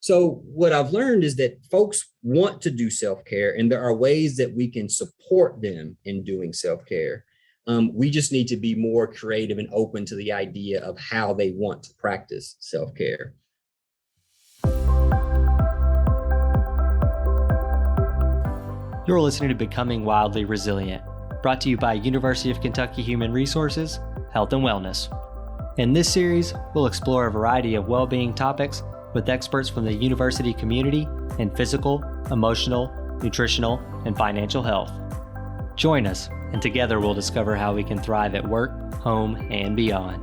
So what I've learned is that folks want to do self-care, and there are ways that we can support them in doing self-care. We just need to be more creative and open to the idea of how they want to practice self-care. You're listening to Becoming Wildly Resilient, brought to you by University of Kentucky Human Resources, Health and Wellness. In this series, we'll explore a variety of well-being topics with experts from the university community in physical, emotional, nutritional, and financial health. Join us, and together we'll discover how we can thrive at work, home, and beyond.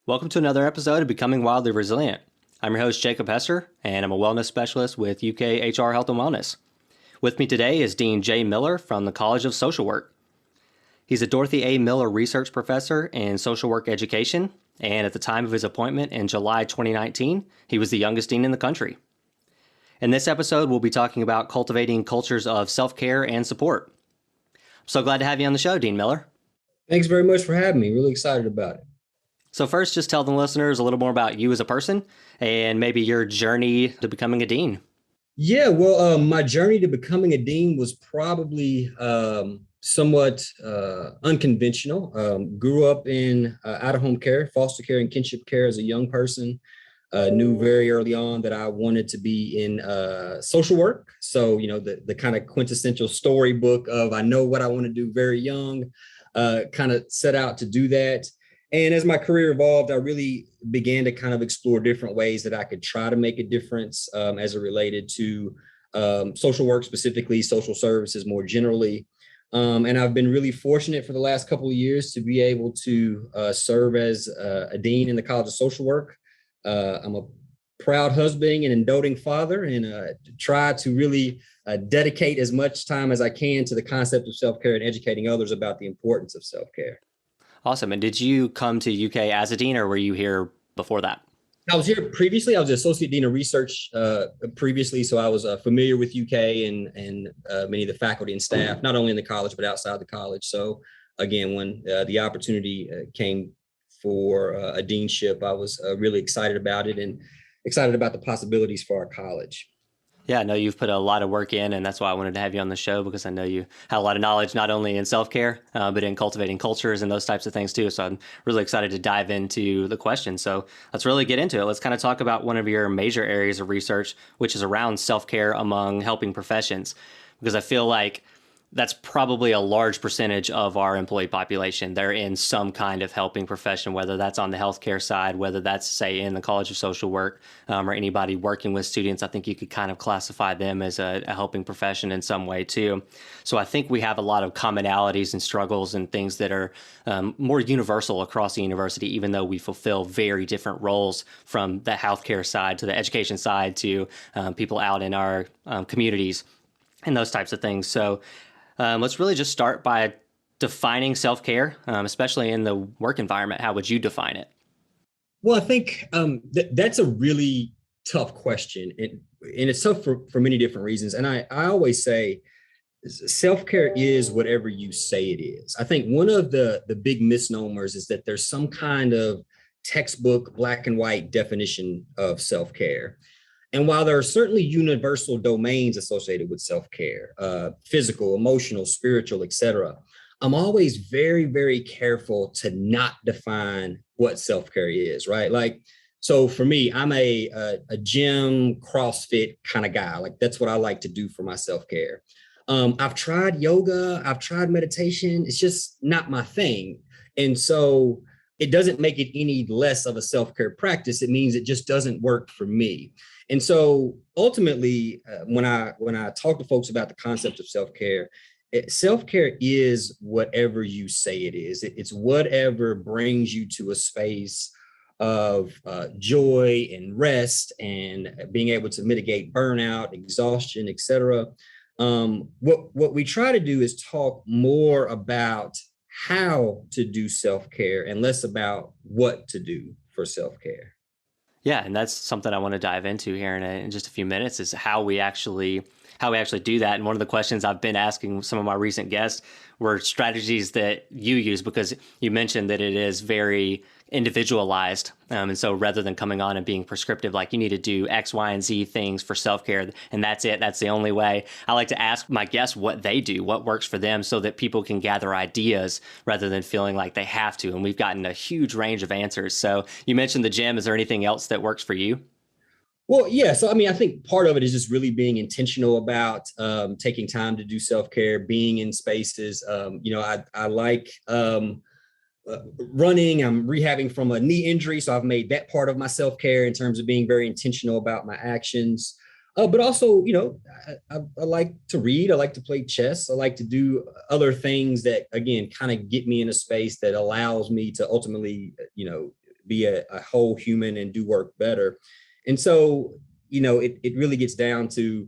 Welcome to another episode of Becoming Wildly Resilient. I'm your host, Jakob Hester, and I'm a wellness specialist with UK HR Health and Wellness. With me today is Dean Jay Miller from the College of Social Work. He's a Dorothy A. Miller Research Professor in Social Work Education, and at the time of his appointment in July 2019, he was the youngest dean in the country. In this episode, we'll be talking about cultivating cultures of self-care and support. I'm so glad to have you on the show, Dean Miller. Thanks very much for having me. Really excited about it. So first, just tell the listeners a little more about you as a person and maybe your journey to becoming a dean. Yeah, well, my journey to becoming a dean was probably somewhat unconventional. Grew up in out-of-home care, foster care, and kinship care as a young person. Knew very early on that I wanted to be in social work. So, the kind of quintessential storybook of I know what I want to do very young, kind of set out to do that. And as my career evolved, I really began to kind of explore different ways that I could try to make a difference as it related to social work, specifically social services more generally. And I've been really fortunate for the last couple of years to be able to serve as a dean in the College of Social Work. I'm a proud husband and doting father, and try to really dedicate as much time as I can to the concept of self-care and educating others about the importance of self-care. Awesome. And did you come to UK as a dean, or were you here before that? I was here previously. I was associate dean of research previously, so I was familiar with UK and many of the faculty and staff, not only in the college but outside the college. So again, when the opportunity came for a deanship, I was really excited about it and excited about the possibilities for our college. Yeah, I know you've put a lot of work in, and that's why I wanted to have you on the show, because I know you have a lot of knowledge, not only in self-care, but in cultivating cultures and those types of things too. So I'm really excited to dive into the question. So let's really get into it. Let's kind of talk about one of your major areas of research, which is around self-care among helping professions, because I feel like that's probably a large percentage of our employee population. They're in some kind of helping profession, whether that's on the healthcare side, whether that's, say, in the College of Social Work, or anybody working with students. I think you could kind of classify them as a helping profession in some way too. So I think we have a lot of commonalities and struggles and things that are more universal across the university, even though we fulfill very different roles, from the healthcare side to the education side to people out in our communities and those types of things. So let's really just start by defining self-care, especially in the work environment. How would you define it? Well, I think that's a really tough question. And it's tough for many different reasons. And I always say self-care is whatever you say it is. I think one of the big misnomers is that there's some kind of textbook black and white definition of self-care. And while there are certainly universal domains associated with self-care, physical, emotional, spiritual, et cetera, I'm always very, very careful to not define what self-care is, right? Like, so for me, I'm a gym, CrossFit kind of guy. Like, that's what I like to do for my self-care. I've tried yoga, I've tried meditation. It's just not my thing. And so it doesn't make it any less of a self-care practice. It means it just doesn't work for me. And so ultimately, when I talk to folks about the concept of self-care, self-care is whatever you say it is. It's whatever brings you to a space of joy and rest and being able to mitigate burnout, exhaustion, et cetera. What we try to do is talk more about how to do self-care and less about what to do for self-care. Yeah, and that's something I want to dive into here in just a few minutes, is how we actually do that. And one of the questions I've been asking some of my recent guests were strategies that you use? Because you mentioned that it is very individualized. And so rather than coming on and being prescriptive, like you need to do X, Y, and Z things for self-care, and that's it, that's the only way. I like to ask my guests what they do, what works for them, so that people can gather ideas rather than feeling like they have to. And we've gotten a huge range of answers. So you mentioned the gym. Is there anything else that works for you? Well, yeah. So, I mean, I think part of it is just really being intentional about taking time to do self-care, being in spaces. I like running. I'm rehabbing from a knee injury. So I've made that part of my self-care in terms of being very intentional about my actions. But also, I like to read. I like to play chess. I like to do other things that, again, kind of get me in a space that allows me to ultimately, be a whole human and do work better. And so, it really gets down to,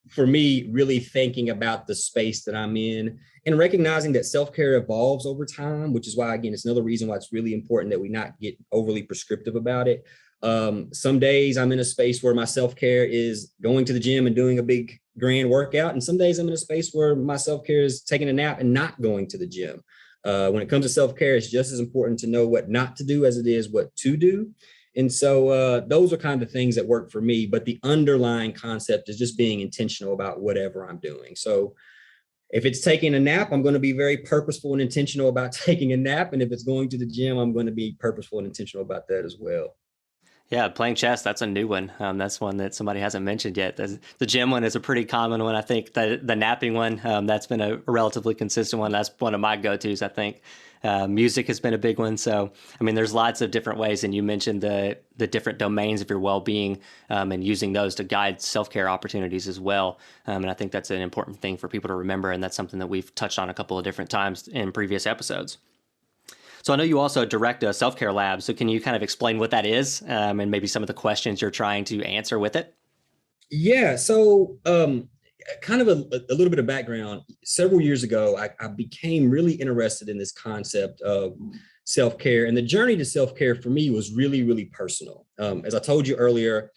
for me, really thinking about the space that I'm in and recognizing that self-care evolves over time, which is why, again, it's another reason why it's really important that we not get overly prescriptive about it. Some days I'm in a space where my self-care is going to the gym and doing a big grand workout. And some days I'm in a space where my self-care is taking a nap and not going to the gym. When it comes to self-care, it's just as important to know what not to do as it is what to do. And so those are kind of things that work for me. But the underlying concept is just being intentional about whatever I'm doing. So if it's taking a nap, I'm going to be very purposeful and intentional about taking a nap. And if it's going to the gym, I'm going to be purposeful and intentional about that as well. Yeah, playing chess, that's a new one. That's one that somebody hasn't mentioned yet. The gym one is a pretty common one. I think the napping one, that's been a relatively consistent one. That's one of my go-tos, I think. Music has been a big one. So, I mean, there's lots of different ways. And you mentioned the different domains of your well-being and using those to guide self-care opportunities as well. And I think that's an important thing for people to remember. And that's something that we've touched on a couple of different times in previous episodes. So I know you also direct a self-care lab. So can you kind of explain what that is and maybe some of the questions you're trying to answer with it? Yeah. So kind of a little bit of background. Several years ago, I became really interested in this concept of self-care. And the journey to self-care for me was really, really personal. As I told you earlier,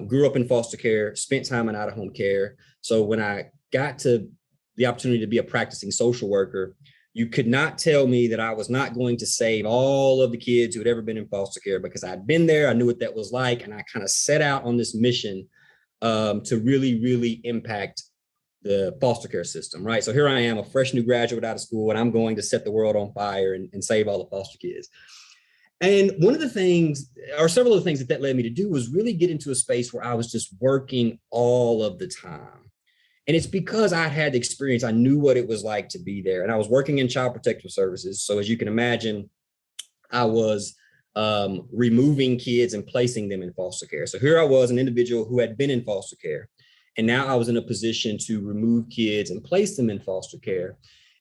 grew up in foster care, spent time in out-of-home care. So when I got to the opportunity to be a practicing social worker, you could not tell me that I was not going to save all of the kids who had ever been in foster care, because I'd been there. I knew what that was like. And I kind of set out on this mission to really, really impact the foster care system, right? So here I am, a fresh new graduate out of school, and I'm going to set the world on fire and save all the foster kids. And one of the things, or several of the things that led me to do, was really get into a space where I was just working all of the time. And it's because I had the experience. I knew what it was like to be there. And I was working in child protective services. So as you can imagine, I was removing kids and placing them in foster care. So here I was, an individual who had been in foster care. And now I was in a position to remove kids and place them in foster care.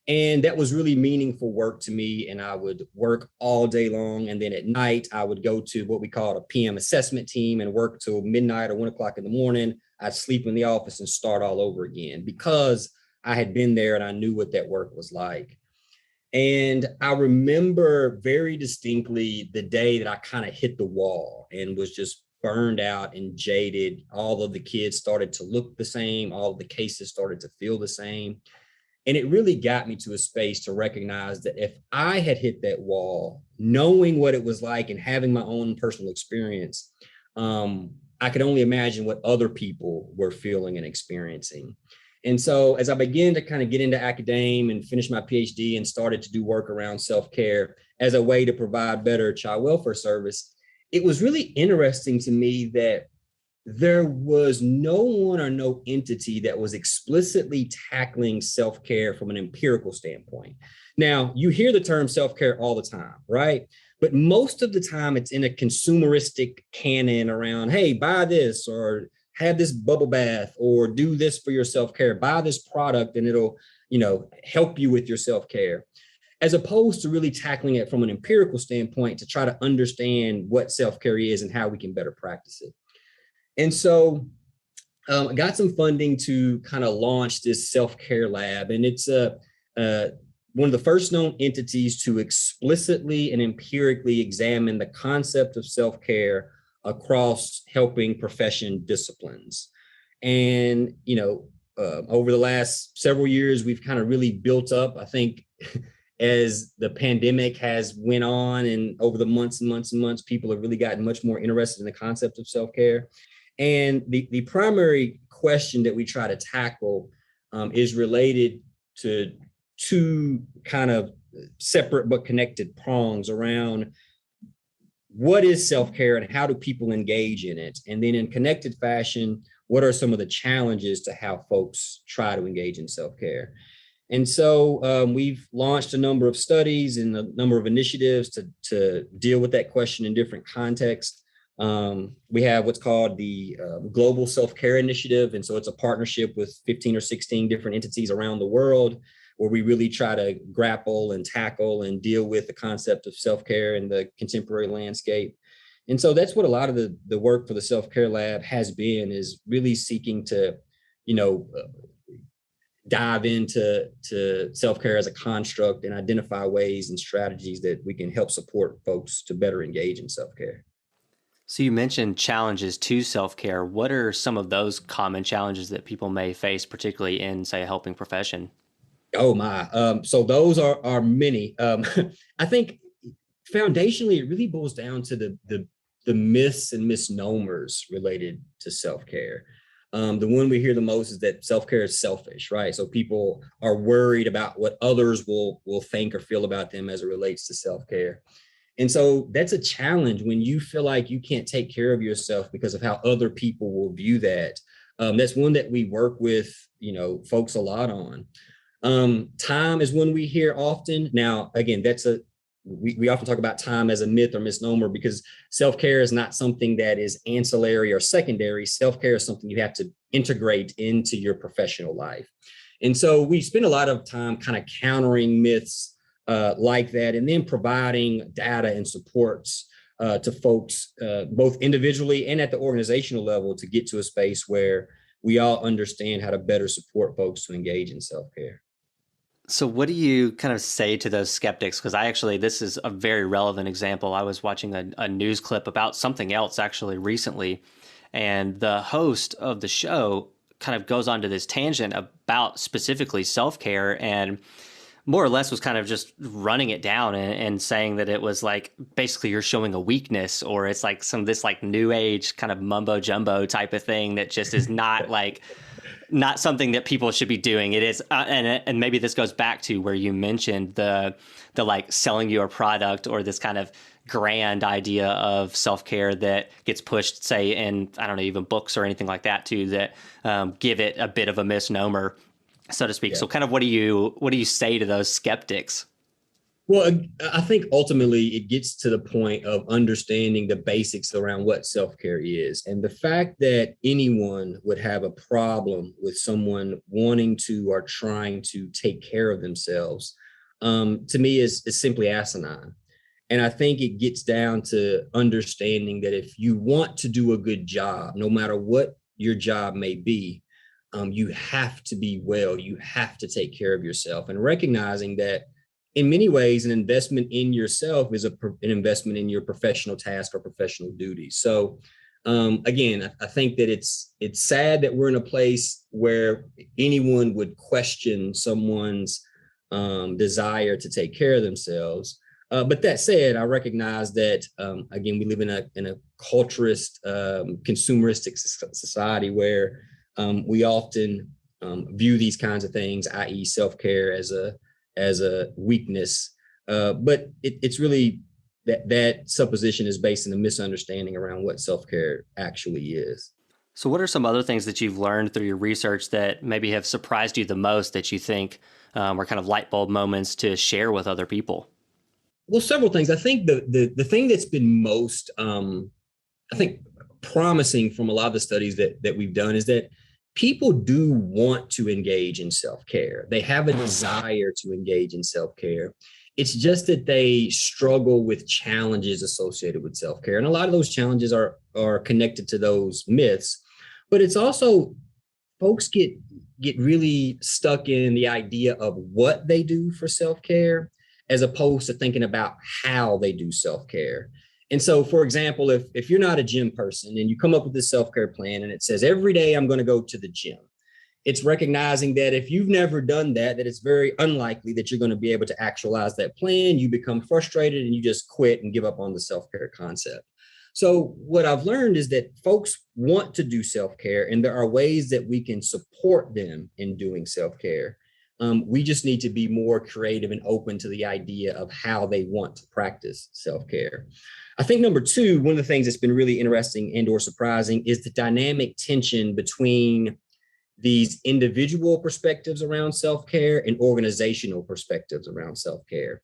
And that was really meaningful work to me. And I would work all day long. And then at night, I would go to what we called a PM assessment team and work till midnight or 1 o'clock in the morning. I'd sleep in the office and start all over again because I had been there and I knew what that work was like. And I remember very distinctly the day that I kind of hit the wall and was just burned out and jaded. All of the kids started to look the same. All of the cases started to feel the same. And it really got me to a space to recognize that if I had hit that wall, knowing what it was like and having my own personal experience, I could only imagine what other people were feeling and experiencing. And so as I began to kind of get into academia and finish my PhD and started to do work around self-care as a way to provide better child welfare service, it was really interesting to me that there was no one or no entity that was explicitly tackling self-care from an empirical standpoint. Now, you hear the term self-care all the time, right? But most of the time it's in a consumeristic canon around, hey, buy this or have this bubble bath or do this for your self-care, buy this product and it'll, help you with your self-care, as opposed to really tackling it from an empirical standpoint to try to understand what self-care is and how we can better practice it. And so I got some funding to kind of launch this self-care lab. And it's one of the first known entities to explicitly and empirically examine the concept of self-care across helping profession disciplines. And, over the last several years, we've kind of really built up, I think, as the pandemic has went on and over the months and months and months, people have really gotten much more interested in the concept of self-care. And the primary question that we try to tackle is related to two kind of separate but connected prongs around what is self-care and how do people engage in it? And then in connected fashion, what are some of the challenges to how folks try to engage in self-care? And so we've launched a number of studies and a number of initiatives to deal with that question in different contexts. We have what's called the Global Self-Care Initiative. And so it's a partnership with 15 or 16 different entities around the world where we really try to grapple and tackle and deal with the concept of self-care in the contemporary landscape. And so that's what a lot of the work for the Self-Care Lab has been, is really seeking to, dive into self-care as a construct and identify ways and strategies that we can help support folks to better engage in self-care. So you mentioned challenges to self-care. What are some of those common challenges that people may face, particularly in, say, a helping profession? Oh my. So those are many. I think foundationally, it really boils down to the myths and misnomers related to self-care. The one we hear the most is that self-care is selfish, right? So people are worried about what others will think or feel about them as it relates to self-care. And so that's a challenge when you feel like you can't take care of yourself because of how other people will view that. That's one that we work with, folks a lot on. Time is one we hear often. Now, again, we often talk about time as a myth or misnomer because self-care is not something that is ancillary or secondary. Self-care is something you have to integrate into your professional life. And so we spend a lot of time kind of countering myths like that, and then providing data and supports to folks, both individually and at the organizational level, to get to a space where we all understand how to better support folks to engage in self-care. So what do you kind of say to those skeptics? Because this is a very relevant example. I was watching a news clip about something else actually recently, and the host of the show kind of goes onto this tangent about specifically self-care, and more or less was kind of just running it down and saying that it was like, basically you're showing a weakness, or it's like this like new age kind of mumbo jumbo type of thing that just is not something that people should be doing. It is, and maybe this goes back to where you mentioned the like selling your product, or this kind of grand idea of self-care that gets pushed, say, in, I don't know, even books or anything like that too, that give it a bit of a misnomer, so to speak. Yeah. So kind of what do you say to those skeptics? Well, I think ultimately it gets to the point of understanding the basics around what self-care is. And the fact that anyone would have a problem with someone wanting to or trying to take care of themselves, to me is simply asinine. And I think it gets down to understanding that if you want to do a good job, no matter what your job may be, you have to be well, you have to take care of yourself, and recognizing that in many ways, an investment in yourself is an investment in your professional task or professional duties. So again, I think that it's sad that we're in a place where anyone would question someone's desire to take care of themselves. But that said, I recognize that, again, we live in a culturist, consumeristic society where we often view these kinds of things, i.e. self-care, as a weakness. But it's really that supposition is based on a misunderstanding around what self-care actually is. So what are some other things that you've learned through your research that maybe have surprised you the most, that you think were kind of light bulb moments to share with other people? Well, several things. I think the thing that's been most, promising from a lot of the studies that we've done is that people do want to engage in self-care. They have a desire to engage in self-care. It's just that they struggle with challenges associated with self-care. And a lot of those challenges are connected to those myths, but it's also folks get really stuck in the idea of what they do for self-care as opposed to thinking about how they do self-care. And so, for example, if you're not a gym person and you come up with this self-care plan and it says every day I'm going to go to the gym, It's recognizing that if you've never done that, that it's very unlikely that you're going to be able to actualize that plan. You become frustrated and you just quit and give up on the self-care concept. So what I've learned is that folks want to do self-care, and there are ways that we can support them in doing self-care. We just need to be more creative and open to the idea of how they want to practice self-care. I think number two, one of the things that's been really interesting and or surprising is the dynamic tension between these individual perspectives around self-care and organizational perspectives around self-care.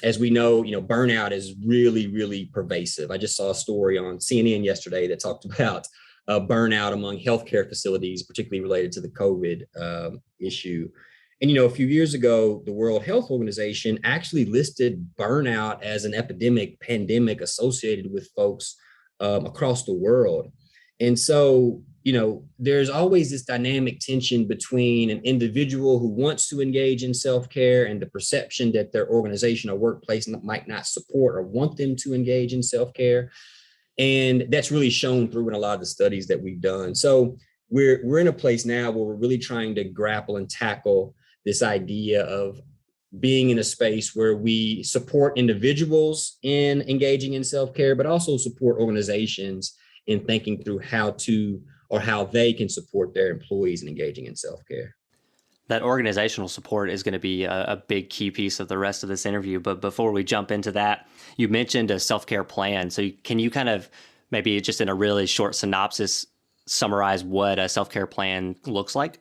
As we know, burnout is really, really pervasive. I just saw a story on CNN yesterday that talked about burnout among healthcare facilities, particularly related to the COVID issue. And, a few years ago, the World Health Organization actually listed burnout as an pandemic associated with folks across the world. And so, there's always this dynamic tension between an individual who wants to engage in self-care and the perception that their organization or workplace might not support or want them to engage in self-care. And that's really shown through in a lot of the studies that we've done. So we're in a place now where we're really trying to grapple and tackle this idea of being in a space where we support individuals in engaging in self-care, but also support organizations in thinking through how they can support their employees in engaging in self-care. That organizational support is going to be a big key piece of the rest of this interview. But before we jump into that, you mentioned a self-care plan. So can you kind of maybe just in a really short synopsis summarize what a self-care plan looks like?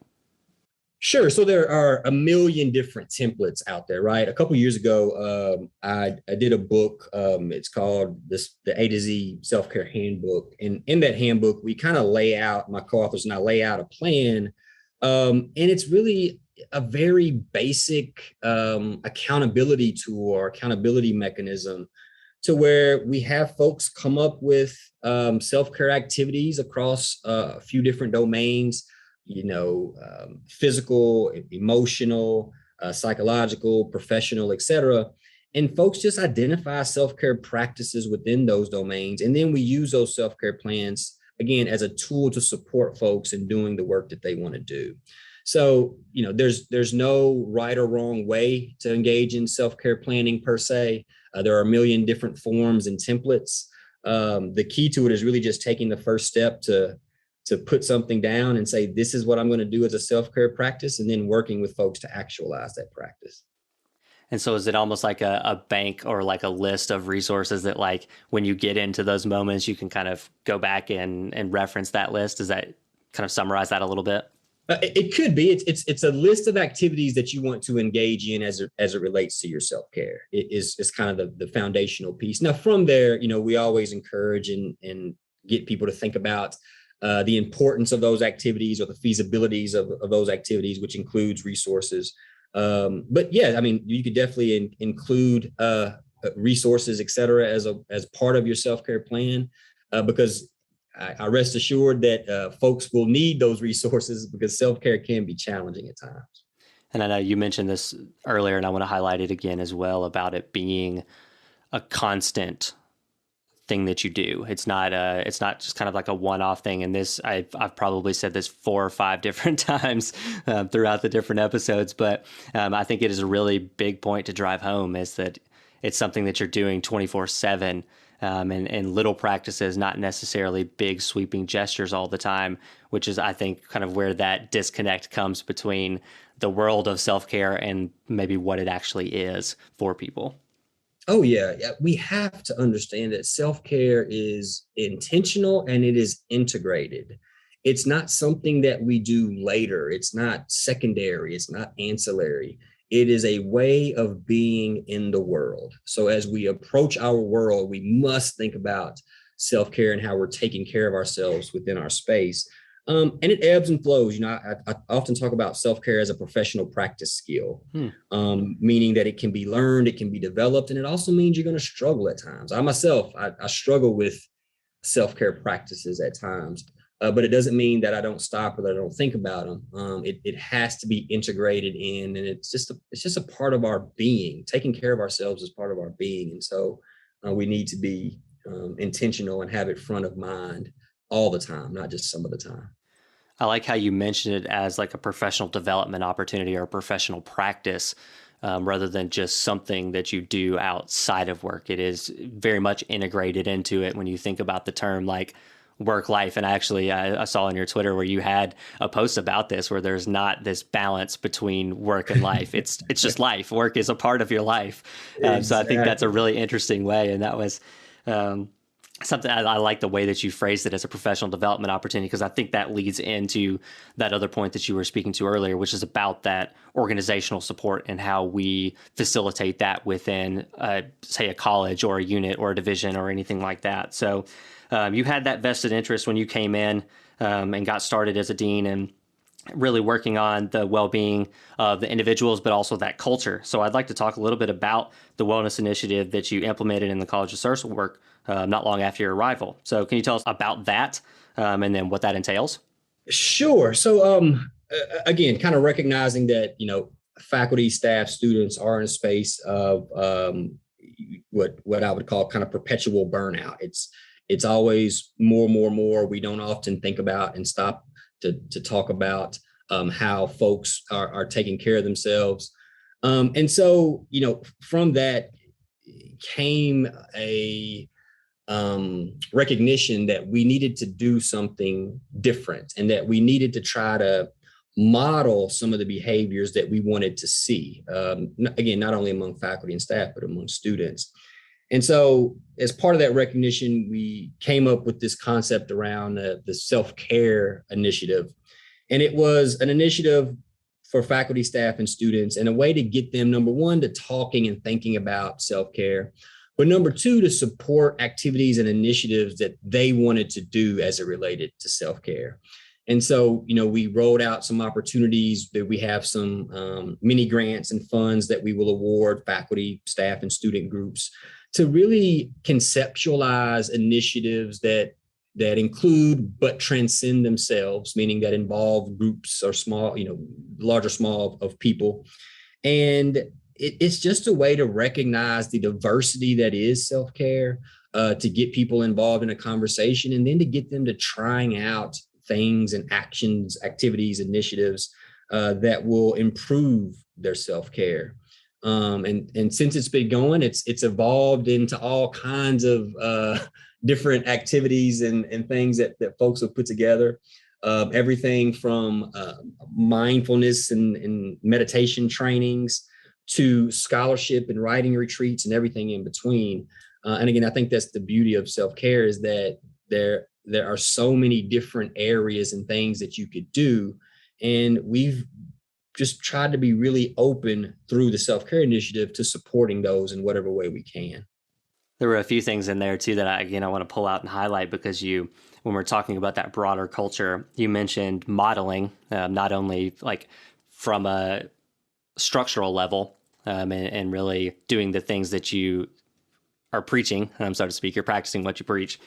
Sure. So there are a million different templates out there, right? A couple of years ago, I did a book. It's called the A to Z Self-Care Handbook. And in that handbook, we kind of my co-authors and I lay out a plan. And it's really a very basic accountability tool or accountability mechanism to where we have folks come up with self-care activities across a few different domains. Physical, emotional, psychological, professional, etc. And folks just identify self-care practices within those domains. And then we use those self-care plans, again, as a tool to support folks in doing the work that they want to do. So, there's no right or wrong way to engage in self-care planning per se. There are a million different forms and templates. The key to it is really just taking the first step to put something down and say, this is what I'm going to do as a self-care practice, and then working with folks to actualize that practice. And so is it almost like a bank or like a list of resources that like when you get into those moments, you can kind of go back and reference that list? Does that kind of summarize that a little bit? It could be. It's a list of activities that you want to engage in as it relates to your self-care. It's kind of the foundational piece. Now, from there, we always encourage and get people to think about the importance of those activities or the feasibilities of those activities, which includes resources. But yeah, I mean, you could definitely include resources, et cetera, as part of your self-care plan, because I rest assured that folks will need those resources because self-care can be challenging at times. And I know you mentioned this earlier, and I want to highlight it again as well about it being a constant thing that you do. It's not just kind of like a one-off thing. And this, I've probably said this 4 or 5 different times throughout the different episodes, but I think it is a really big point to drive home is that it's something that you're doing 24/7 and little practices, not necessarily big sweeping gestures all the time, which is, I think, kind of where that disconnect comes between the world of self-care and maybe what it actually is for people. Oh, yeah. We have to understand that self-care is intentional and it is integrated. It's not something that we do later. It's not secondary. It's not ancillary. It is a way of being in the world. So as we approach our world, we must think about self-care and how we're taking care of ourselves within our space. And it ebbs and flows. I often talk about self-care as a professional practice skill, meaning that it can be learned, it can be developed, and it also means you're going to struggle at times. I myself, I struggle with self-care practices at times, but it doesn't mean that I don't stop or that I don't think about them. It has to be integrated in, and it's just a part of our being. Taking care of ourselves is part of our being, and so we need to be intentional and have it front of mind all the time, not just some of the time. I like how you mentioned it as like a professional development opportunity or a professional practice, rather than just something that you do outside of work. It is very much integrated into it when you think about the term like work life. And actually, I saw on your Twitter where you had a post about this, where there's not this balance between work and life. It's just life. Work is a part of your life. So I think that's a Exactly. really interesting way. And that was something I like the way that you phrased it as a professional development opportunity, because I think that leads into that other point that you were speaking to earlier, which is about that organizational support and how we facilitate that within, say, a college or a unit or a division or anything like that. So you had that vested interest when you came in and got started as a dean, and really working on the well-being of the individuals, but also that culture. So I'd like to talk a little bit about the wellness initiative that you implemented in the College of Social Work not long after your arrival. So can you tell us about that and then what that entails? Sure. So again, kind of recognizing that, faculty, staff, students are in a space of what I would call kind of perpetual burnout. It's always more, more, more. We don't often think about and stop to talk about how folks are taking care of themselves. And so, from that came a recognition that we needed to do something different, and that we needed to try to model some of the behaviors that we wanted to see. Again, not only among faculty and staff, but among students. And so, as part of that recognition, we came up with this concept around the self-care initiative. And it was an initiative for faculty, staff, and students, and a way to get them, number one, to talking and thinking about self-care, but number two, to support activities and initiatives that they wanted to do as it related to self-care. And so, we rolled out some opportunities that we have some mini grants and funds that we will award faculty, staff, and student groups to really conceptualize initiatives that include but transcend themselves, meaning that involve groups or small, large or small of people. And it's just a way to recognize the diversity that is self-care, to get people involved in a conversation, and then to get them to trying out things and actions, activities, initiatives that will improve their self-care. And since it's been going, it's evolved into all kinds of different activities and things that folks have put together. Everything from mindfulness and meditation trainings to scholarship and writing retreats and everything in between. And again, I think that's the beauty of self-care, is that there are so many different areas and things that you could do. And we've just tried to be really open through the self-care initiative to supporting those in whatever way we can. There were a few things in there too that I want to pull out and highlight, because when we're talking about that broader culture, you mentioned modeling, not only like from a structural level, and really doing the things that you are preaching, so to speak, you're practicing what you preach,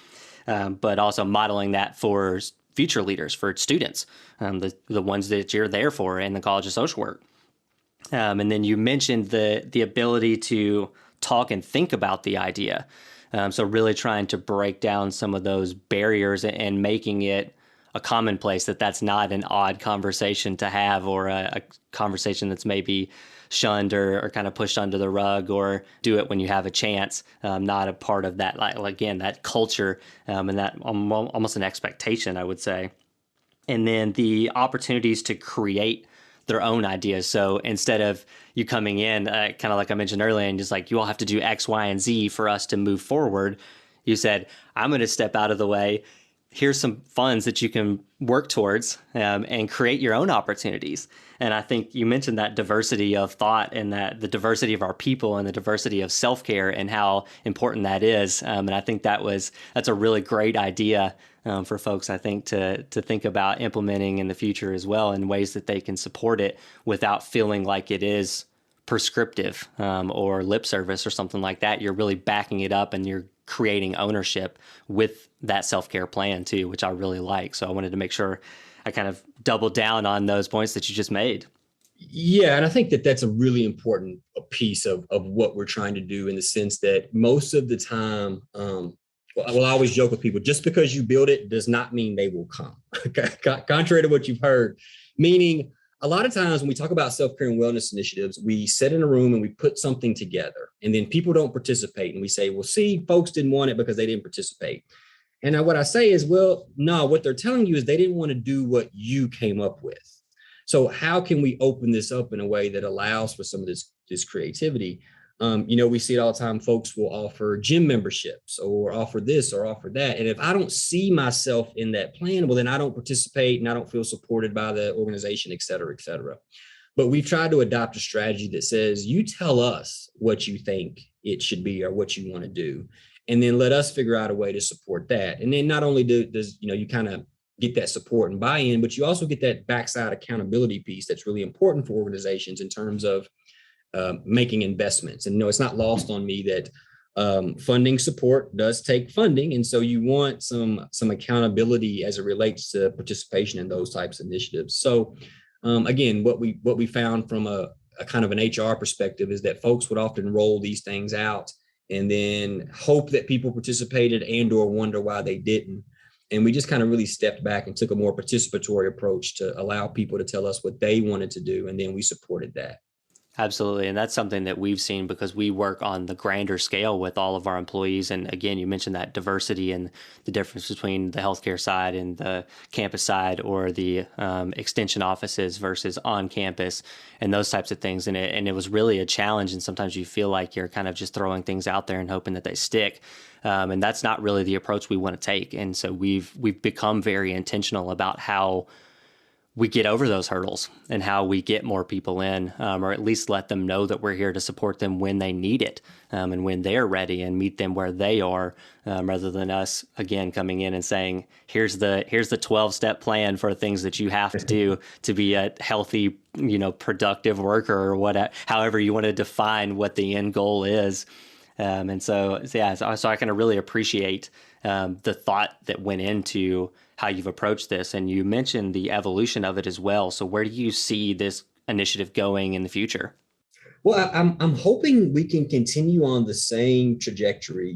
but also modeling that for future leaders, for students, the ones that you're there for in the College of Social Work. And then you mentioned the ability to talk and think about the idea. So really trying to break down some of those barriers and making it a commonplace, that's not an odd conversation to have, or a conversation that's maybe shunned or kind of pushed under the rug, or do it when you have a chance, not a part of that, like again, that culture, and that almost an expectation, I would say. And then the opportunities to create their own ideas. So instead of you coming in, kind of like I mentioned earlier, and just like, you all have to do X, Y, and Z for us to move forward, you said, I'm going to step out of the way. Here's some funds that you can work towards, and create your own opportunities. And I think you mentioned that diversity of thought, and that the diversity of our people, and the diversity of self-care, and how important that is. And I think that's a really great idea for folks, I think, to think about implementing in the future as well, in ways that they can support it without feeling like it is prescriptive, or lip service or something like that. You're really backing it up, and you're creating ownership with that self-care plan too, which I really like. So I wanted to make sure I kind of doubled down on those points that you just made. Yeah, and I think that that's a really important piece of what we're trying to do, in the sense that most of the time, Well, I always joke with people, just because you build it does not mean they will come. Contrary to what you've heard, meaning a lot of times when we talk about self-care and wellness initiatives, we sit in a room and we put something together and then people don't participate. And we say, well, see, folks didn't want it because they didn't participate. And what I say is, well, no, what they're telling you is they didn't want to do what you came up with. So how can we open this up in a way that allows for some of this creativity? We see it all the time. Folks will offer gym memberships or offer this or offer that. And if I don't see myself in that plan, well, then I don't participate and I don't feel supported by the organization, et cetera, et cetera. But we've tried to adopt a strategy that says, you tell us what you think it should be or what you want to do, and then let us figure out a way to support that. And then not only does you kind of get that support and buy-in, but you also get that backside accountability piece that's really important for organizations in terms of making investments. And it's not lost on me that funding support does take funding. And so you want some accountability as it relates to participation in those types of initiatives. So again, what we found from a kind of an HR perspective is that folks would often roll these things out and then hope that people participated and or wonder why they didn't. And we just kind of really stepped back and took a more participatory approach to allow people to tell us what they wanted to do. And then we supported that. Absolutely. And that's something that we've seen because we work on the grander scale with all of our employees. And again, you mentioned that diversity and the difference between the healthcare side and the campus side, or the extension offices versus on campus and those types of things. And it was really a challenge. And sometimes you feel like you're kind of just throwing things out there and hoping that they stick. And that's not really the approach we want to take. And so we've become very intentional about how we get over those hurdles and how we get more people in, or at least let them know that we're here to support them when they need it, and when they're ready, and meet them where they are, rather than us again coming in and saying, here's the 12-step plan for things that you have to do to be a healthy, productive worker, or whatever, however you want to define what the end goal is. So I kind of really appreciate the thought that went into how you've approached this. And you mentioned the evolution of it as well. So where do you see this initiative going in the future? Well, I'm hoping we can continue on the same trajectory.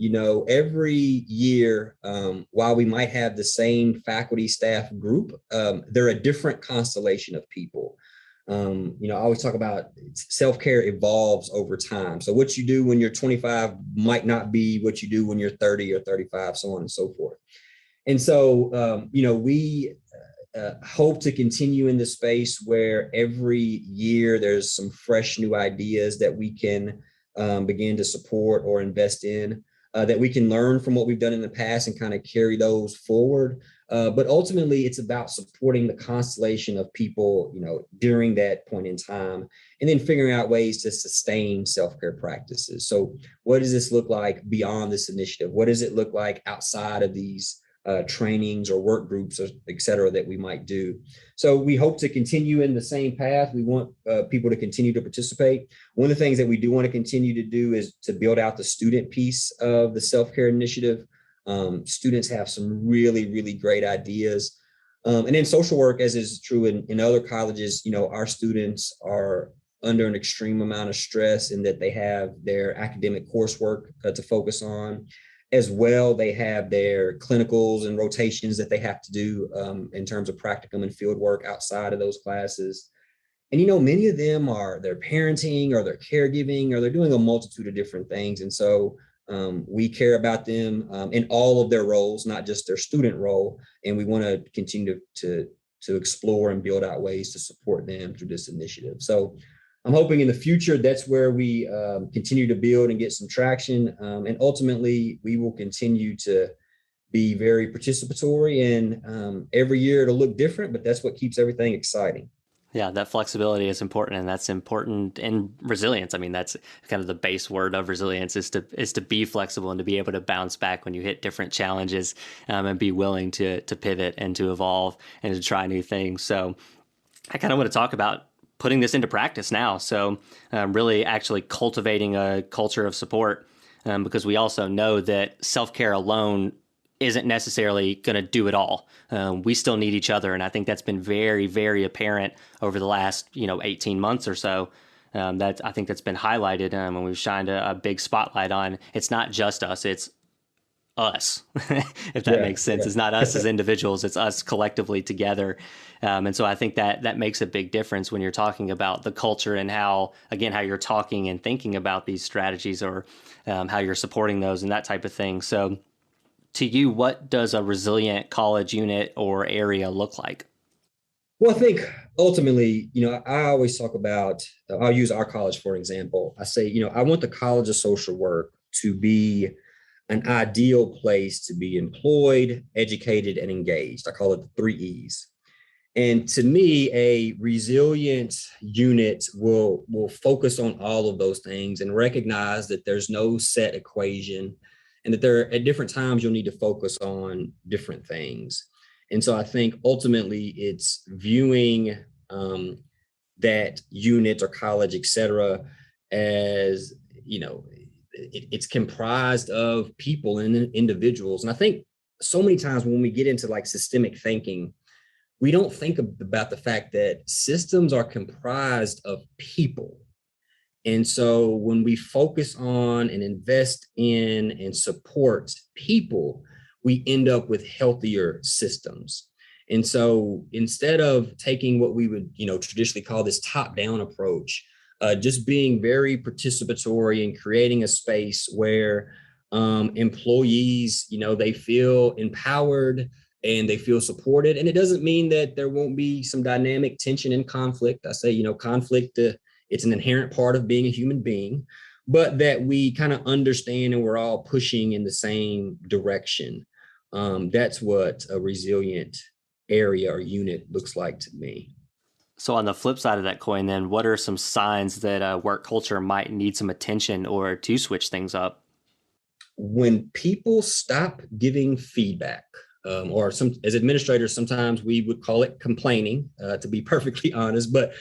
Every year, while we might have the same faculty staff group, they're a different constellation of people. I always talk about self-care evolves over time. So what you do when you're 25 might not be what you do when you're 30 or 35, so on and so forth. And so, we hope to continue in the space where every year there's some fresh new ideas that we can begin to support or invest in, that we can learn from what we've done in the past and kind of carry those forward. But ultimately, it's about supporting the constellation of people, during that point in time, and then figuring out ways to sustain self-care practices. So what does this look like beyond this initiative? What does it look like outside of these trainings or work groups, et cetera, that we might do? So we hope to continue in the same path. We want people to continue to participate. One of the things that we do want to continue to do is to build out the student piece of the self-care initiative. Students have some really, really great ideas. And then social work, as is true in other colleges, our students are under an extreme amount of stress in that they have their academic coursework to focus on. As well, they have their clinicals and rotations that they have to do in terms of practicum and field work outside of those classes. And, many of them they're parenting or they're caregiving or they're doing a multitude of different things. And so we care about them in all of their roles, not just their student role. And we want to continue to explore and build out ways to support them through this initiative. So I'm hoping in the future that's where we continue to build and get some traction. And ultimately, we will continue to be very participatory. And every year it'll look different, but that's what keeps everything exciting. Yeah, that flexibility is important, and that's important in resilience. I mean, that's kind of the base word of resilience is to be flexible and to be able to bounce back when you hit different challenges, and be willing to pivot and to evolve and to try new things. So I kind of want to talk about putting this into practice now. So really actually cultivating a culture of support, because we also know that self-care alone isn't necessarily going to do it all. We still need each other. And I think that's been very, very apparent over the last, 18 months or so. I think that's been highlighted when we've shined a big spotlight on. It's not just us, it's us, if that Yeah, makes sense. yeah. It's not us as individuals, it's us collectively together. And so I think that makes a big difference when you're talking about the culture and how, again, how you're talking and thinking about these strategies, or how you're supporting those and that type of thing. So to you, what does a resilient college unit or area look like? Well, I think ultimately, I always talk about, I'll use our college for example. I say, I want the College of Social Work to be an ideal place to be employed, educated, and engaged. I call it the three E's. And to me, a resilient unit will focus on all of those things and recognize that there's no set equation, and that there at different times you'll need to focus on different things. And so I think ultimately it's viewing that unit or college, et cetera, as, it's comprised of people and individuals. And I think so many times when we get into like systemic thinking, we don't think about the fact that systems are comprised of people. And so when we focus on and invest in and support people, we end up with healthier systems. And so instead of taking what we would, traditionally call this top-down approach, just being very participatory and creating a space where employees, they feel empowered and they feel supported. And it doesn't mean that there won't be some dynamic tension and conflict. I say, conflict, it's an inherent part of being a human being, but that we kind of understand and we're all pushing in the same direction. That's what a resilient area or unit looks like to me. So on the flip side of that coin, then, what are some signs that a work culture might need some attention or to switch things up? When people stop giving feedback, or some, as administrators, sometimes we would call it complaining, to be perfectly honest. But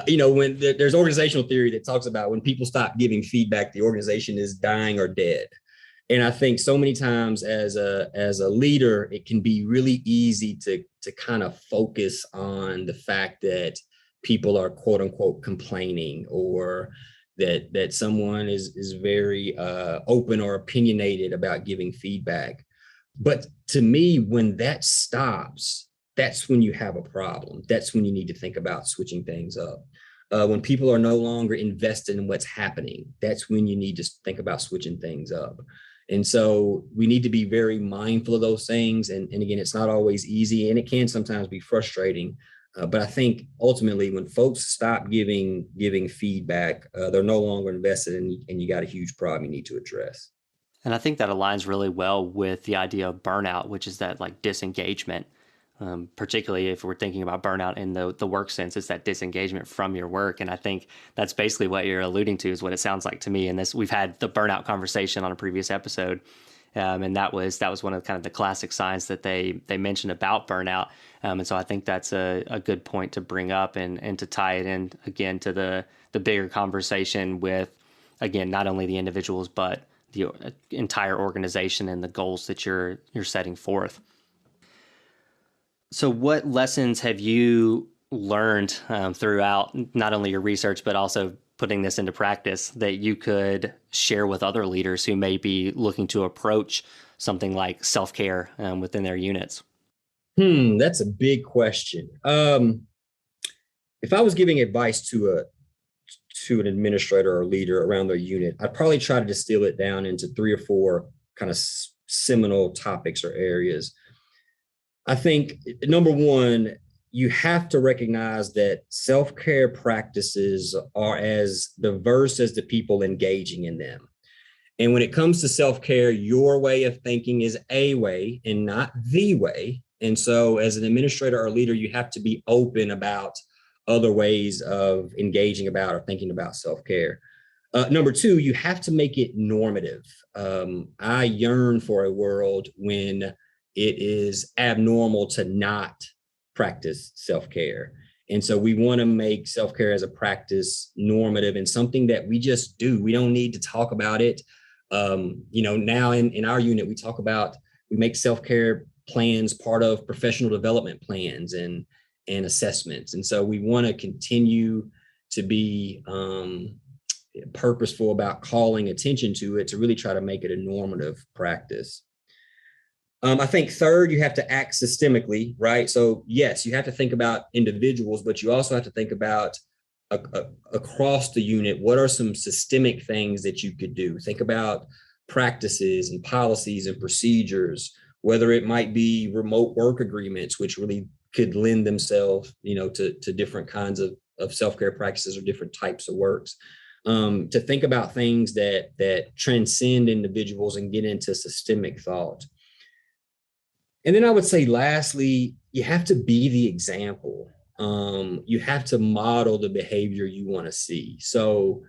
when there's organizational theory that talks about when people stop giving feedback, the organization is dying or dead. And I think so many times as a leader, it can be really easy to kind of focus on the fact that people are quote unquote complaining, or that someone is very open or opinionated about giving feedback. But to me, when that stops, that's when you have a problem. That's when you need to think about switching things up. When people are no longer invested in what's happening, that's when you need to think about switching things up. And so we need to be very mindful of those things. And again, it's not always easy, and it can sometimes be frustrating. But I think ultimately when folks stop giving feedback, they're no longer invested, and you got a huge problem you need to address. And I think that aligns really well with the idea of burnout, which is that like disengagement. Particularly if we're thinking about burnout in the work sense, it's that disengagement from your work. And I think that's basically what you're alluding to, is what it sounds like to me. And this, we've had the burnout conversation on a previous episode. And that was one of the kind of the classic signs that they mentioned about burnout. And so I think that's a good point to bring up and to tie it in again to the bigger conversation with, again, not only the individuals, but the entire organization and the goals that you're setting forth. So what lessons have you learned throughout not only your research, but also putting this into practice, that you could share with other leaders who may be looking to approach something like self-care within their units? That's a big question. If I was giving advice to an administrator or leader around their unit, I'd probably try to distill it down into 3 or 4 kind of seminal topics or areas. I think number one, you have to recognize that self-care practices are as diverse as the people engaging in them. And when it comes to self-care, your way of thinking is a way and not the way. And so as an administrator or leader, you have to be open about other ways of engaging about or thinking about self-care. Number two, you have to make it normative. I yearn for a world when it is abnormal to not practice self-care. And so we want to make self-care as a practice normative and something that we just do. We don't need to talk about it. Now in our unit, we make self-care plans part of professional development plans and assessments. And so we want to continue to be purposeful about calling attention to it, to really try to make it a normative practice. I think third, you have to act systemically, right? So yes, you have to think about individuals, but you also have to think about across the unit, what are some systemic things that you could do? Think about practices and policies and procedures, whether it might be remote work agreements, which really could lend themselves, to different kinds of self-care practices or different types of works. To think about things that transcend individuals and get into systemic thought. And then I would say, lastly, you have to be the example. You have to model the behavior you want to see. So,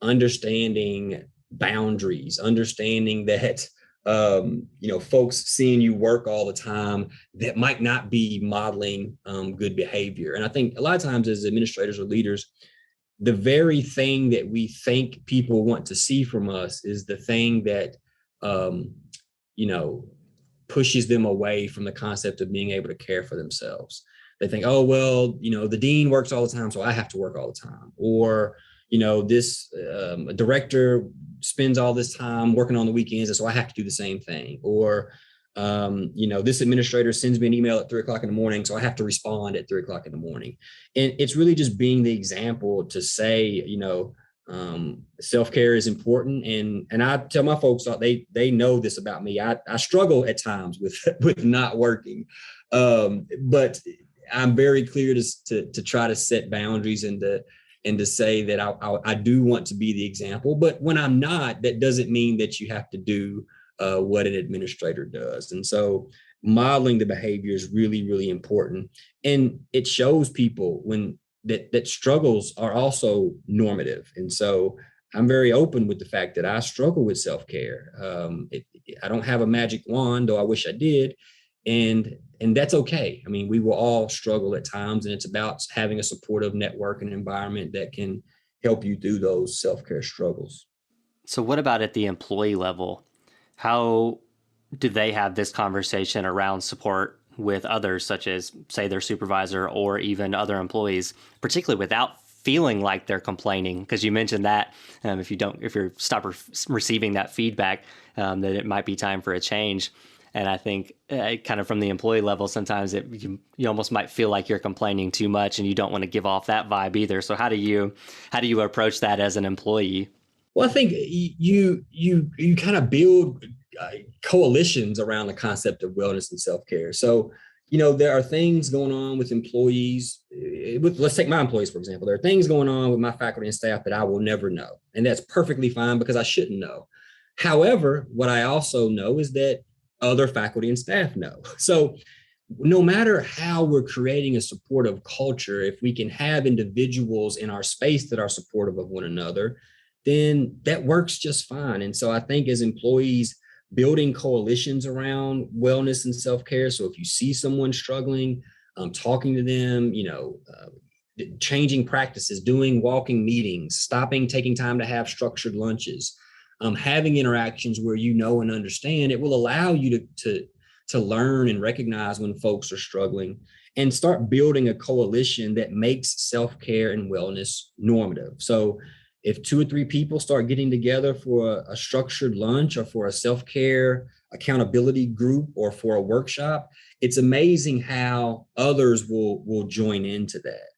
understanding boundaries, understanding that folks seeing you work all the time that might not be modeling good behavior. And I think a lot of times as administrators or leaders, the very thing that we think people want to see from us is the thing that um, you know pushes them away from the concept of being able to care for themselves. They think, oh, well, the dean works all the time, so I have to work all the time. Or, this director spends all this time working on the weekends, and so I have to do the same thing. Or, this administrator sends me an email at 3 o'clock in the morning, so I have to respond at 3 o'clock in the morning. And it's really just being the example to say, self-care is important, and I tell my folks they know this about me. I struggle at times with with not working, but I'm very clear to try to set boundaries and to say that I do want to be the example. But when I'm not, that doesn't mean that you have to do what an administrator does. And so modeling the behavior is really, really important, and it shows people when that struggles are also normative. And so I'm very open with the fact that I struggle with self-care. I don't have a magic wand, though I wish I did. And that's okay. I mean, we will all struggle at times, and it's about having a supportive network and environment that can help you through those self-care struggles. So what about at the employee level? How do they have this conversation around support with others, such as, say, their supervisor or even other employees, particularly without feeling like they're complaining? Because you mentioned that if you're stop receiving that feedback, that it might be time for a change. And I think kind of from the employee level, sometimes you almost might feel like you're complaining too much, and you don't want to give off that vibe either. So how do you approach that as an employee? Well, I think you kind of build coalitions around the concept of wellness and self care. So, there are things going on with employees. Let's take my employees, for example. There are things going on with my faculty and staff that I will never know. And that's perfectly fine because I shouldn't know. However, what I also know is that other faculty and staff know. So, no matter how we're creating a supportive culture, if we can have individuals in our space that are supportive of one another, then that works just fine. And so I think as employees, building coalitions around wellness and self-care. So if you see someone struggling, talking to them, changing practices, doing walking meetings, stopping, taking time to have structured lunches, having interactions where and understand, it will allow you to learn and recognize when folks are struggling and start building a coalition that makes self-care and wellness normative. So if 2 or 3 people start getting together for a structured lunch or for a self-care accountability group or for a workshop, it's amazing how others will join into that.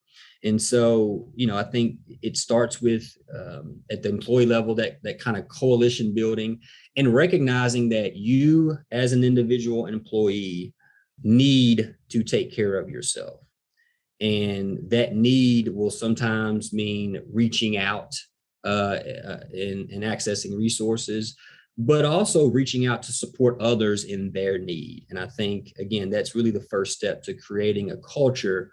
And so, I think it starts with at the employee level, that kind of coalition building and recognizing that you as an individual employee need to take care of yourself. And that need will sometimes mean reaching out and accessing resources, but also reaching out to support others in their need. And I think, again, that's really the first step to creating a culture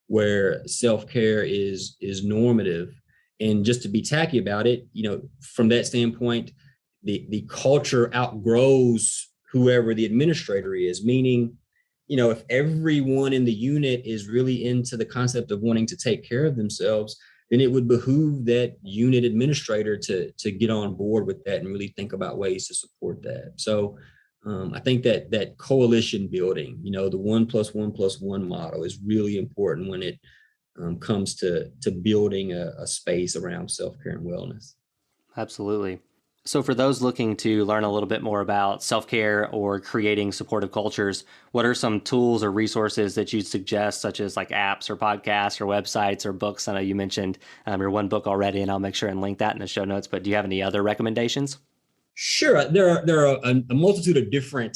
where self-care is normative. And just to be tacky about it, from that standpoint, the culture outgrows whoever the administrator is, meaning, if everyone in the unit is really into the concept of wanting to take care of themselves, then it would behoove that unit administrator to get on board with that and really think about ways to support that. So I think that coalition building, the 1+1+1 model is really important when it comes to building a space around self-care and wellness. Absolutely. So for those looking to learn a little bit more about self-care or creating supportive cultures, what are some tools or resources that you'd suggest, such as like apps or podcasts or websites or books? I know you mentioned your one book already, and I'll make sure and link that in the show notes, but do you have any other recommendations? Sure, there are a multitude of different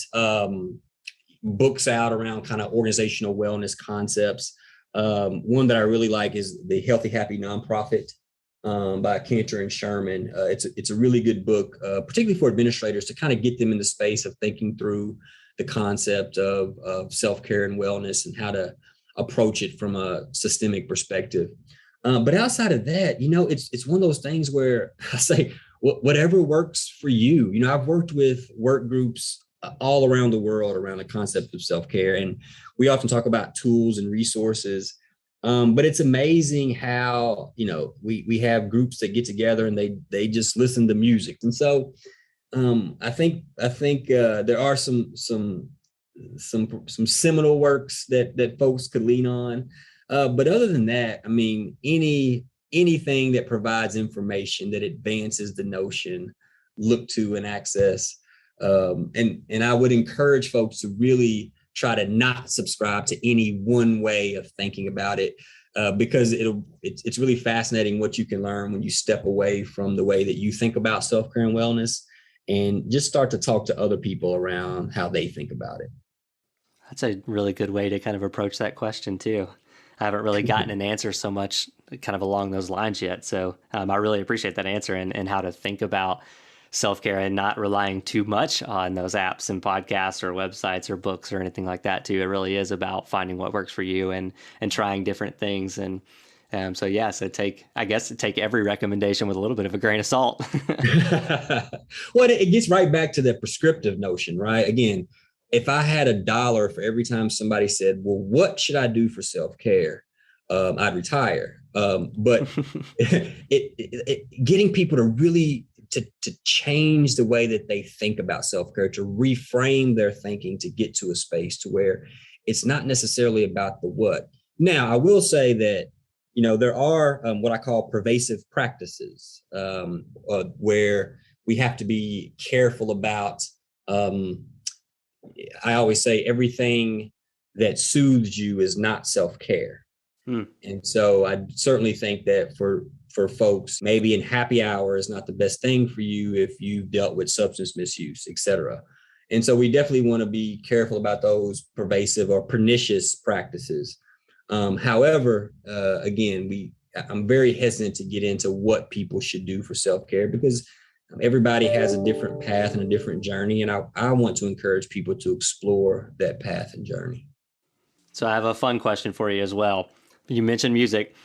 books out around kind of organizational wellness concepts. One that I really like is The Healthy Happy Nonprofit by Cantor and Sherman. It's a really good book, particularly for administrators, to kind of get them in the space of thinking through the concept of self-care and wellness and how to approach it from a systemic perspective. But outside of that, it's one of those things where I say, whatever works for you. I've worked with work groups all around the world around the concept of self-care, and we often talk about tools and resources. But it's amazing how, we have groups that get together and they just listen to music. And so I think there are some seminal works that folks could lean on. But other than that, I mean, anything that provides information that advances the notion, look to and access. And I would encourage folks to really try to not subscribe to any one way of thinking about it, because it's really fascinating what you can learn when you step away from the way that you think about self-care and wellness and just start to talk to other people around how they think about it. That's a really good way to kind of approach that question too. I haven't really gotten an answer so much kind of along those lines yet. So I really appreciate that answer and how to think about self-care and not relying too much on those apps and podcasts or websites or books or anything like that too. It really is about finding what works for you and trying different things. And so take every recommendation with a little bit of a grain of salt. Well, it gets right back to the prescriptive notion, right? Again, if I had $1 for every time somebody said, well, what should I do for self-care? I'd retire. But getting people to really to change the way that they think about self-care, to reframe their thinking, to get to a space to where it's not necessarily about the what. Now, I will say that, there are what I call pervasive practices, where we have to be careful about, I always say everything that soothes you is not self-care. And so I certainly think that for folks, maybe in happy hour is not the best thing for you if you've dealt with substance misuse, et cetera. And so we definitely want to be careful about those pervasive or pernicious practices. However, again, I'm very hesitant to get into what people should do for self-care, because everybody has a different path and a different journey. And I want to encourage people to explore that path and journey. So I have a fun question for you as well. You mentioned music.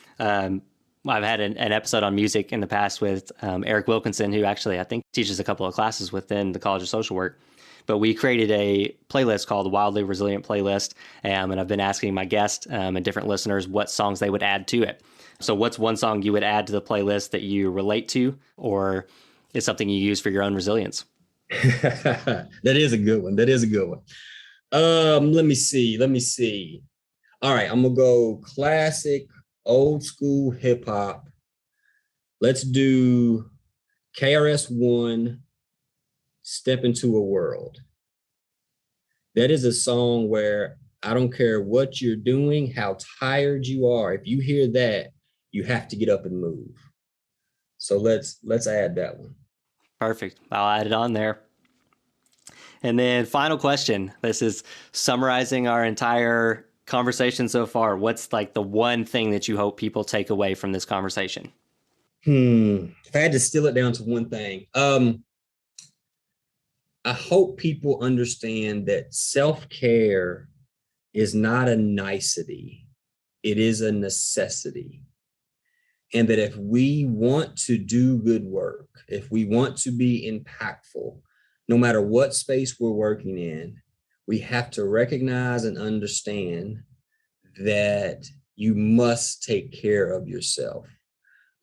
I've had an episode on music in the past with Eric Wilkinson, who actually I think teaches a couple of classes within the College of Social Work. But we created a playlist called the Wildly Resilient Playlist, and I've been asking my guests and different listeners what songs they would add to it. So what's one song you would add to the playlist that you relate to, or is something you use for your own resilience? That is a good one. Let me see. All right, I'm gonna go classic, old school hip hop. Let's do KRS-One, Step Into a World. That is a song where I don't care what you're doing, how tired you are. If you hear that, you have to get up and move. So let's add that one. Perfect. I'll add it on there. And then final question. This is summarizing our entire conversation so far. What's like the one thing that you hope people take away from this conversation? If I had to distill it down to one thing, I hope people understand that self-care is not a nicety. It is a necessity. And that if we want to do good work, if we want to be impactful, no matter what space we're working in, we have to recognize and understand that you must take care of yourself.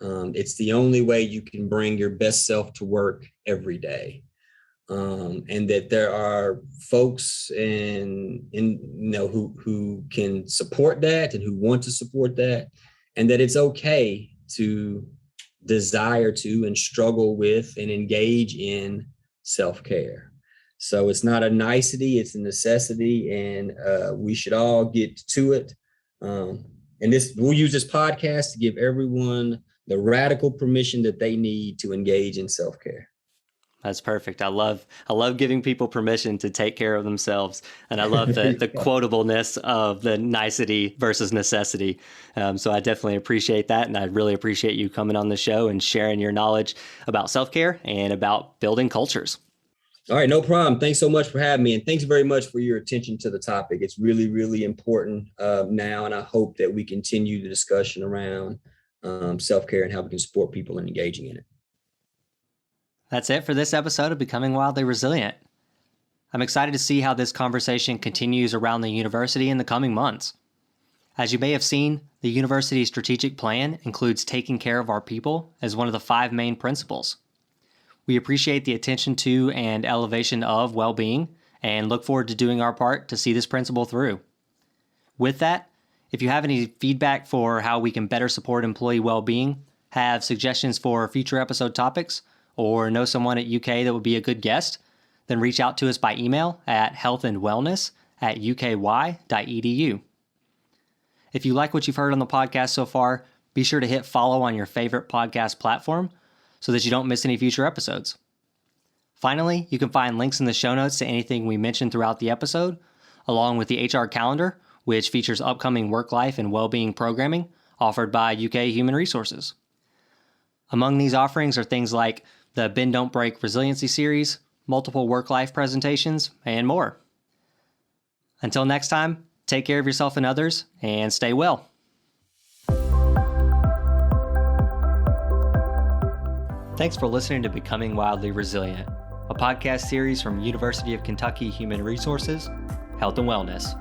It's the only way you can bring your best self to work every day. And that there are folks who can support that and who want to support that, and that it's okay to desire to and struggle with and engage in self-care. So it's not a nicety, it's a necessity, and we should all get to it. And we'll use this podcast to give everyone the radical permission that they need to engage in self-care. That's perfect. I love giving people permission to take care of themselves. And I love the quotableness of the nicety versus necessity. So I definitely appreciate that. And I really appreciate you coming on the show and sharing your knowledge about self-care and about building cultures. All right, no problem. Thanks so much for having me. And thanks very much for your attention to the topic. It's really, really important now. And I hope that we continue the discussion around self-care and how we can support people in engaging in it. That's it for this episode of Becoming Wildly Resilient. I'm excited to see how this conversation continues around the university in the coming months. As you may have seen, the university's strategic plan includes taking care of our people as one of the 5 main principles. We appreciate the attention to and elevation of well-being and look forward to doing our part to see this principle through. With that, if you have any feedback for how we can better support employee well-being, have suggestions for future episode topics, or know someone at UK that would be a good guest, then reach out to us by email at healthandwellness@uky.edu. If you like what you've heard on the podcast so far, be sure to hit follow on your favorite podcast platform so that you don't miss any future episodes. Finally, you can find links in the show notes to anything we mentioned throughout the episode, along with the HR calendar, which features upcoming work-life and well-being programming offered by UK Human Resources. Among these offerings are things like the Bend Don't Break Resiliency Series, multiple work-life presentations, and more. Until next time, take care of yourself and others, and stay well. Thanks for listening to Becoming Wildly Resilient, a podcast series from University of Kentucky Human Resources, Health and Wellness.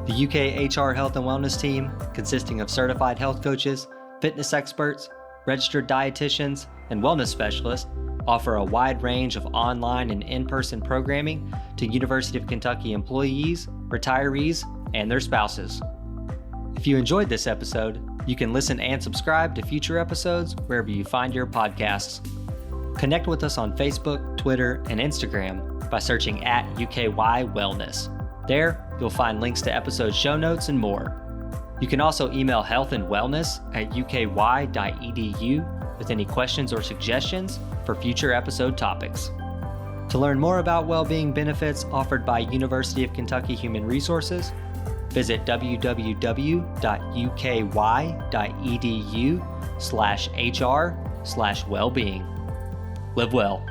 The UK HR Health and Wellness team, consisting of certified health coaches, fitness experts, registered dietitians, and wellness specialists, offer a wide range of online and in-person programming to University of Kentucky employees, retirees, and their spouses. If you enjoyed this episode, you can listen and subscribe to future episodes wherever you find your podcasts. Connect with us on Facebook, Twitter, and Instagram by searching @UKY Wellness. There, you'll find links to episode show notes and more. You can also email healthandwellness@uky.edu with any questions or suggestions for future episode topics. To learn more about well-being benefits offered by University of Kentucky Human Resources, visit www.uky.edu/hr/wellbeing. Live well.